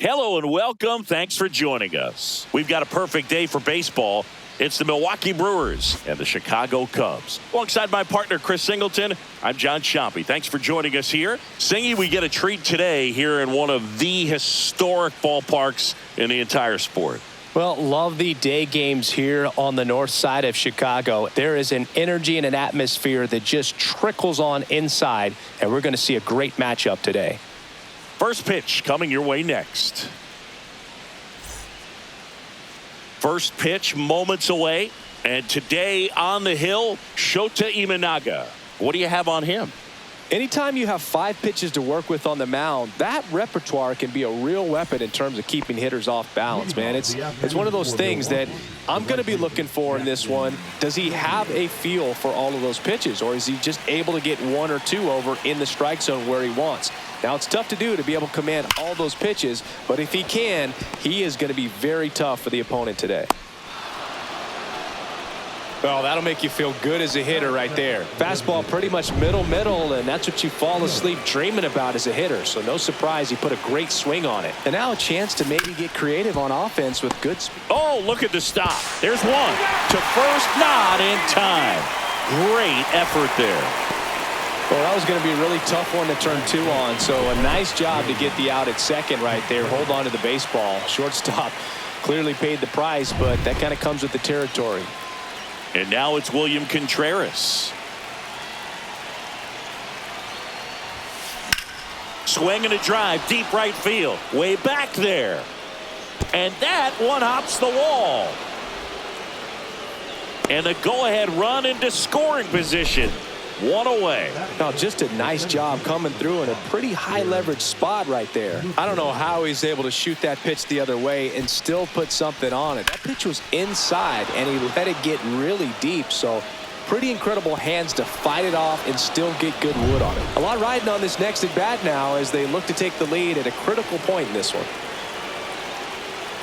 Hello and welcome. Thanks for joining us. We've got a perfect day for baseball. It's the Milwaukee Brewers and the Chicago Cubs. Alongside my partner, Chris Singleton, I'm John Chompy. Thanks for joining us here. Singy, we get a treat today here in one of the historic ballparks in the entire sport. Well, love the day games here on the north side of Chicago. There is an energy and an atmosphere that just trickles on inside, and we're going to see a great matchup today. First pitch coming your way next. First pitch moments away, and today on the hill, Shota Imanaga. What do you have on him? Anytime you have 5 pitches to work with on the mound, that repertoire can be a real weapon in terms of keeping hitters off balance, man. It's one of those things that I'm going to be looking for in this one. Does he have a feel for all of those pitches, or is he just able to get 1 or 2 over in the strike zone where he wants? Now, it's tough to do to be able to command all those pitches, but if he can, he is going to be very tough for the opponent today. Well, that'll make you feel good as a hitter right there. Fastball pretty much middle, and that's what you fall asleep dreaming about as a hitter. So no surprise he put a great swing on it. And now a chance to maybe get creative on offense with good speed. Oh, look at the stop. There's one. To first, not in time. Great effort there. Well, that was going to be a really tough one to turn 2 on. So a nice job to get the out at second right there. Hold on to the baseball. Shortstop clearly paid the price, but that kind of comes with the territory. And now it's William Contreras. Swing and a drive, deep right field. Way back there. And that one hops the wall. And the go-ahead run into scoring position. 1 away. Now, just a nice job coming through in a pretty high leverage spot right there. I don't know how he's able to shoot that pitch the other way and still put something on it. That pitch was inside and he let it get really deep. So pretty incredible hands to fight it off and still get good wood on it. A lot riding on this next at bat now as they look to take the lead at a critical point in this one.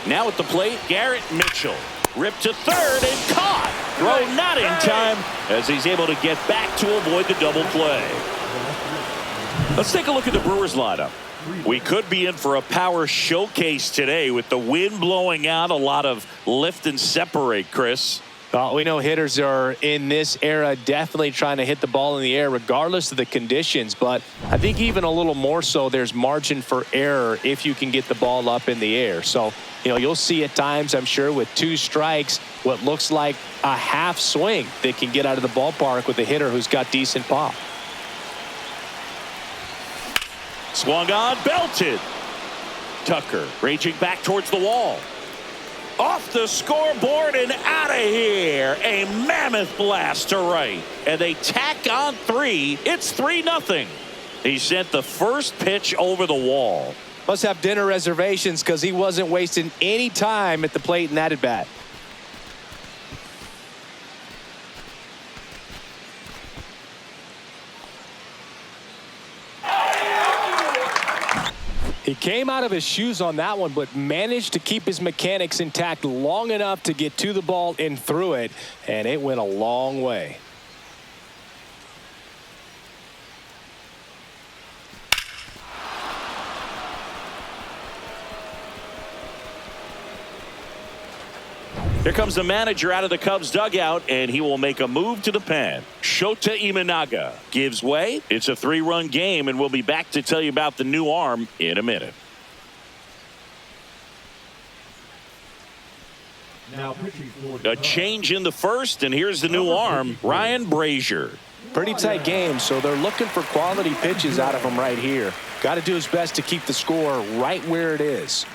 Now at the plate, Garrett Mitchell. Ripped to third and caught. Throw not in time as he's able to get back to avoid the double play. Let's take a look at the Brewers lineup. We could be in for a power showcase today with the wind blowing out, a lot of lift and separate, Chris. We know hitters are in this era definitely trying to hit the ball in the air regardless of the conditions, but I think even a little more so there's margin for error if you can get the ball up in the air. So, you'll see at times, I'm sure, with 2 strikes, what looks like a half swing that can get out of the ballpark with a hitter who's got decent pop. Swung on, belted. Tucker raging back towards the wall. Off the scoreboard and out of here. A mammoth blast to right. And they tack on 3. It's 3-0. He sent the first pitch over the wall. Must have dinner reservations because he wasn't wasting any time at the plate in that at bat. He came out of his shoes on that one, but managed to keep his mechanics intact long enough to get to the ball and through it, and it went a long way. Here comes the manager out of the Cubs dugout, and he will make a move to the pen. Shota Imanaga gives way. It's a 3-run game, and we'll be back to tell you about the new arm in a minute. A change in the first, and here's the new arm, Ryan Brazier. Pretty tight game, so they're looking for quality pitches out of him right here. Got to do his best to keep the score right where it is.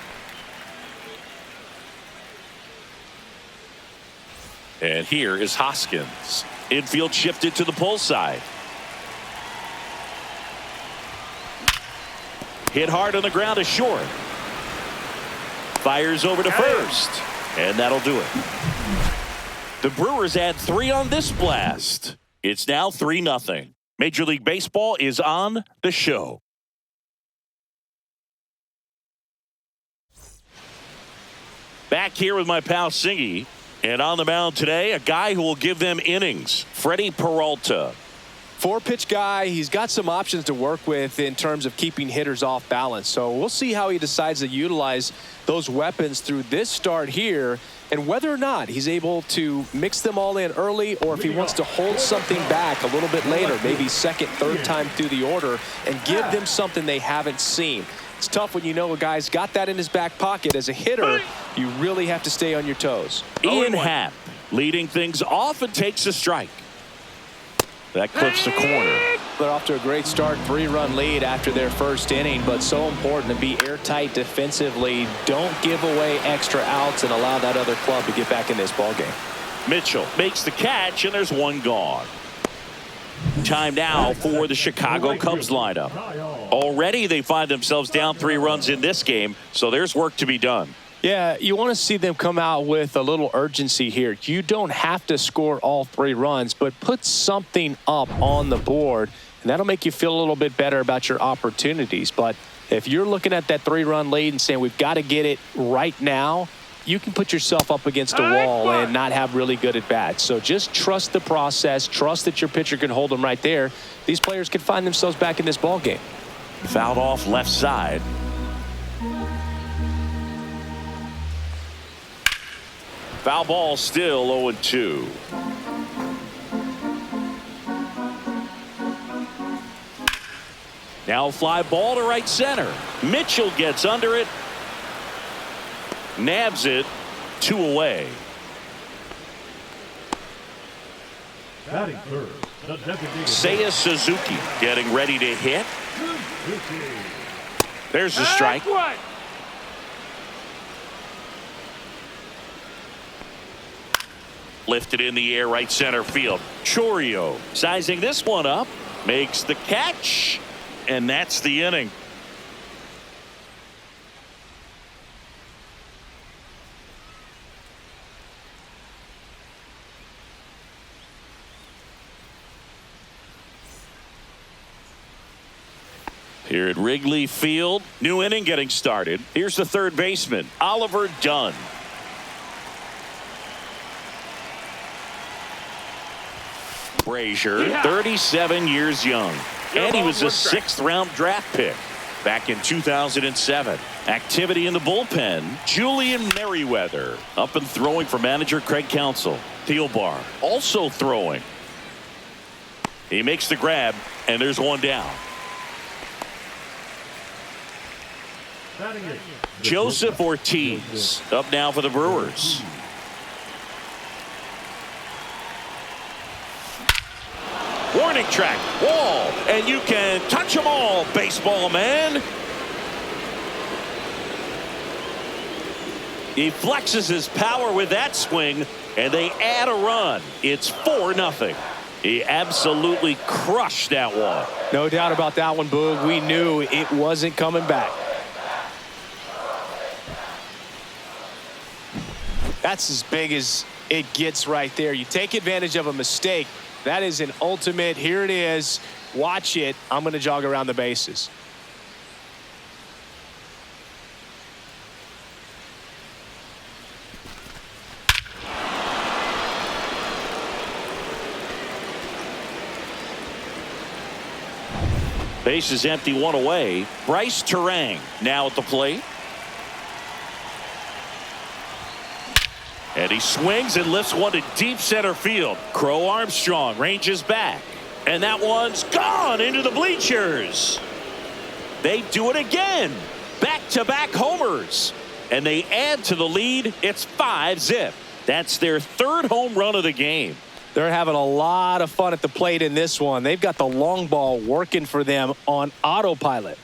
And here is Hoskins. Infield shifted to the pull side. Hit hard on the ground to short. Fires over to first. And that'll do it. The Brewers add 3 on this blast. It's now 3-0. Major League Baseball is on the show. Back here with my pal Singy. And on the mound today, a guy who will give them innings, Freddie Peralta. 4-pitch guy, he's got some options to work with in terms of keeping hitters off balance. So we'll see how he decides to utilize those weapons through this start here, and whether or not he's able to mix them all in early, or if he wants to hold something back a little bit later, maybe second, third time through the order, and give them something they haven't seen. It's tough when you know a guy's got that in his back pocket. As a hitter, you really have to stay on your toes. Ian Happ leading things off and takes a strike. That clips the corner. They're off to a great start, 3-run lead after their first inning, but so important to be airtight defensively. Don't give away extra outs and allow that other club to get back in this ballgame. Mitchell makes the catch, and there's one gone. Time now for the Chicago Cubs lineup. Already they find themselves down 3 runs in this game, so there's work to be done. Yeah, you want to see them come out with a little urgency here. You don't have to score all 3 runs, but put something up on the board, and that'll make you feel a little bit better about your opportunities. But if you're looking at that 3-run lead and saying we've got to get it right now, you can put yourself up against a wall and not have really good at-bats. So just trust the process. Trust that your pitcher can hold them right there. These players can find themselves back in this ballgame. Fouled off left side. Foul ball, still 0-2. Now fly ball to right center. Mitchell gets under it. Nabs it. 2 away. Batting third, the designated Seiya Suzuki getting ready to hit. There's a strike. Lifted in the air, right center field. Chorio sizing this one up, makes the catch, and that's the inning. Here at Wrigley Field, new inning getting started. Here's the third baseman, Oliver Dunn. Brazier, 37 years young, and he was a 6th-round draft pick back in 2007. Activity in the bullpen, Julian Merriweather up and throwing for manager Craig Counsell. Thielbar also throwing. He makes the grab, and there's one down. batting eighth, the Joseph Ortiz up now for the Brewers. Warning track, wall, and you can touch them all, baseball man. He flexes his power with that swing, and they add a run. It's 4-0. He absolutely crushed that one. No doubt about that one, Boog. We knew it wasn't coming back. That's as big as it gets right there. You take advantage of a mistake. That is an ultimate. Here it is. Watch it. I'm going to jog around the bases. Base is empty, 1 away. Bryce Terang now at the plate. And he swings and lifts one to deep center field. Crow Armstrong ranges back. And that one's gone into the bleachers. They do it again. Back-to-back homers. And they add to the lead. It's 5-0. That's their 3rd home run of the game. They're having a lot of fun at the plate in this one. They've got the long ball working for them on autopilot.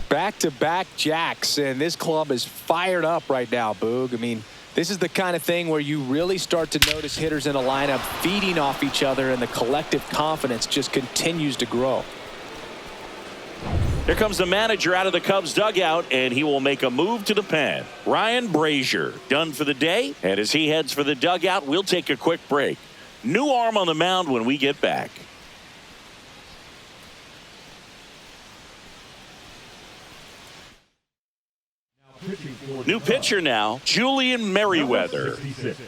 Back-to-back jacks, and this club is fired up right now, Boog. I mean, this is the kind of thing where you really start to notice hitters in a lineup feeding off each other, and the collective confidence just continues to grow. Here comes the manager out of the Cubs dugout, and he will make a move to the pen. Ryan Brazier done for the day, and as he heads for the dugout, we'll take a quick break. New arm on the mound when we get back. New pitcher now, Julian Merriweather.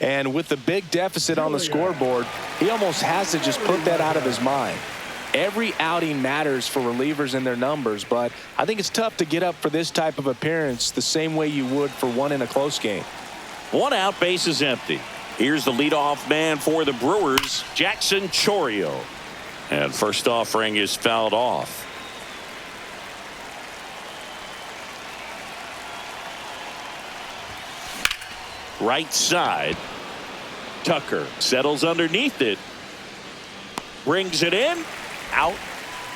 And with the big deficit on the scoreboard, he almost has to just put that out of his mind. Every outing matters for relievers and their numbers, but I think it's tough to get up for this type of appearance the same way you would for one in a close game. 1 out, base is empty. Here's the leadoff man for the Brewers, Jackson Chourio. And first offering is fouled off. Right side. Tucker settles underneath it. Brings it in. Out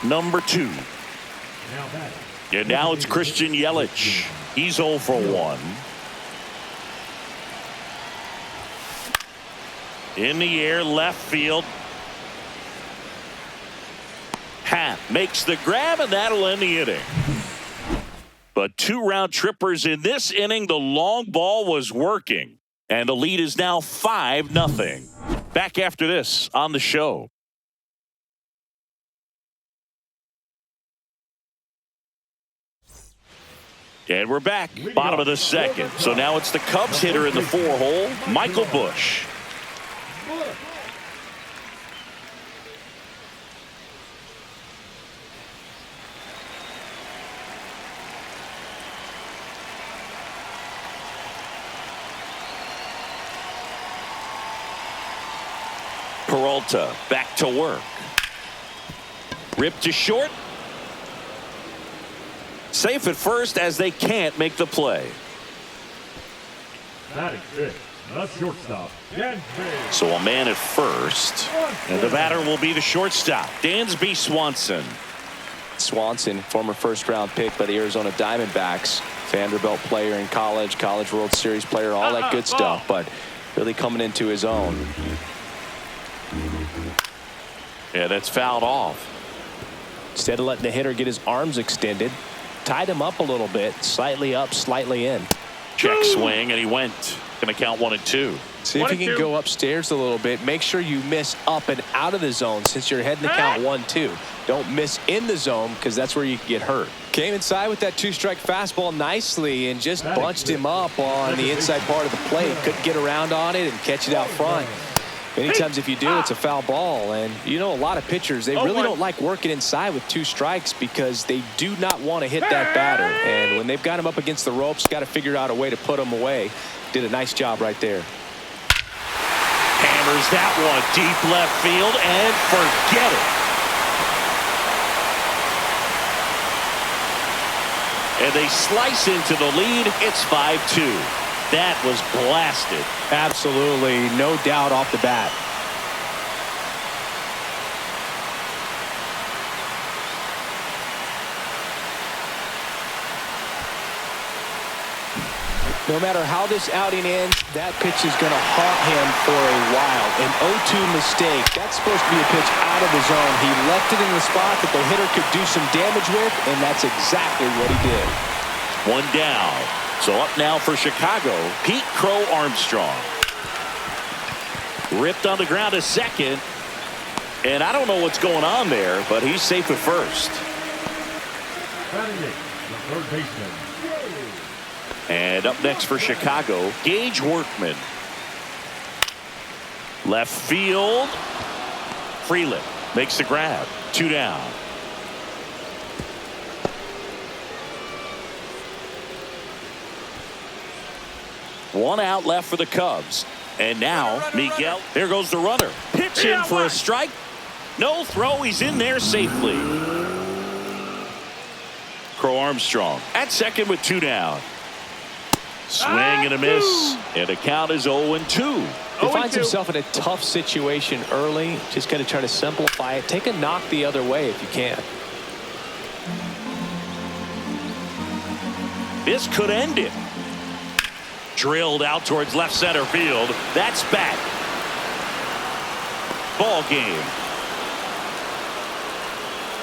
number 2. And now it's Christian Yelich. He's 0 for 1. In the air, left field. Happ makes the grab, and that'll end the inning. But 2 round trippers in this inning. The long ball was working, and the lead is now 5-0. Back after this on the show. And we're back, bottom of the second. So now it's the Cubs hitter in the 4-hole, Michael Busch. Peralta back to work. Ripped to short. Safe at first as they can't make the play. Batting fifth, the shortstop, Dansby. So a man at first, and the batter will be the shortstop, Dansby Swanson. Swanson, former first-round pick by the Arizona Diamondbacks, Vanderbilt player in college, College World Series player, all that good stuff, but really coming into his own. Yeah, that's fouled off. Instead of letting the hitter get his arms extended, tied him up a little bit, slightly up, slightly in. Check swing, and he went. Going to count 1 and 2. See if you can go upstairs a little bit. Make sure you miss up and out of the zone since you're heading to count 1-2. Don't miss in the zone because that's where you can get hurt. Came inside with that 2-strike fastball nicely and just bunched him up on the inside part of the plate. Couldn't get around on it and catch it out front. Many times if you do, it's a foul ball. And you know, a lot of pitchers, they really don't like working inside with 2 strikes because they do not want to hit that batter. And when they've got him up against the ropes, got to figure out a way to put him away. Did a nice job right there. Hammers that one deep left field and forget it. And they slice into the lead. It's 5-2. That was blasted. Absolutely, no doubt off the bat. No matter how this outing ends, that pitch is going to haunt him for a while. An 0-2 mistake. That's supposed to be a pitch out of the zone. He left it in the spot that the hitter could do some damage with, and that's exactly what he did. 1 down. So up now for Chicago, Pete Crow Armstrong. Ripped on the ground to second. And I don't know what's going on there, but he's safe at first. Batting eighth, the third baseman. And up next for Chicago, Gage Workman. Left field. Freeland makes the grab. 2 down. One out left for the Cubs. And now Miguel. There goes the runner. Pitch in for a strike. No throw. He's in there safely. Crow Armstrong at second with 2 down. Swing and a miss. And the count is 0-2. He finds himself in a tough situation early. Just got to try to simplify it. Take a knock the other way if you can. This could end it. Drilled out towards left center field. That's back. Ball game.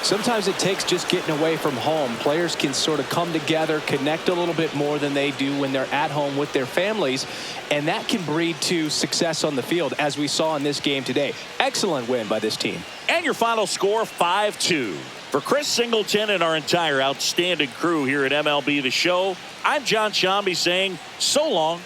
Sometimes it takes just getting away from home. Players can sort of come together, connect a little bit more than they do when they're at home with their families, and that can breed to success on the field, as we saw in this game today. Excellent win by this team. And your final score, 5-2. For Chris Singleton and our entire outstanding crew here at MLB The Show, I'm John Shambi saying so long